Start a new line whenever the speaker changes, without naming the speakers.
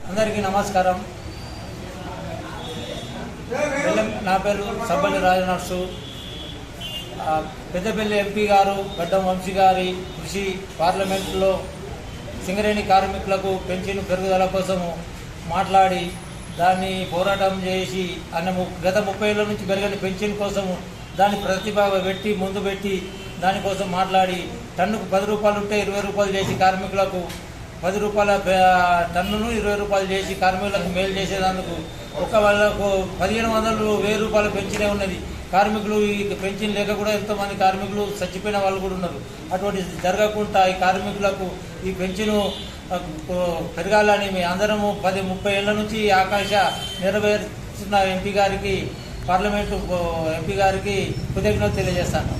అందరికీ నమస్కారం. నా పేరు సబ్బల్లి రాజనర్సు. పెద్దపల్లి ఎంపీ గారు గడ్డం వంశీ గారి కృషి పార్లమెంటులో సింగరేణి కార్మికులకు పెన్షన్ పెరుగుదల కోసము మాట్లాడి దాన్ని పోరాటం చేసి గత 30 ఏళ్ళ నుంచి పెరగని పెన్షన్ కోసము దాన్ని ప్రతిభ పెట్టి ముందు పెట్టి దానికోసం మాట్లాడి టన్నుకు 10 రూపాయలు ఉంటే 20 రూపాయలు చేసి కార్మికులకు 10 రూపాయల టన్నును 20 రూపాయలు చేసి కార్మికులకు మేలు చేసేందుకు వాళ్ళకు 1500 1000 రూపాయల పెన్షనే ఉన్నది. కార్మికులు ఈ పెన్షన్ లేక కూడా ఎంతోమంది కార్మికులు చచ్చిపోయిన వాళ్ళు కూడా ఉన్నారు. అటువంటి జరగకుండా ఈ కార్మికులకు ఈ పెన్షను పెరగాలని మీ అందరము 10-30 ఏళ్ళ నుంచి ఆకాంక్ష నెరవేర్చిన ఎంపీ గారికి పార్లమెంటు ఎంపీ గారికి కృతజ్ఞతలు తెలియజేస్తాను.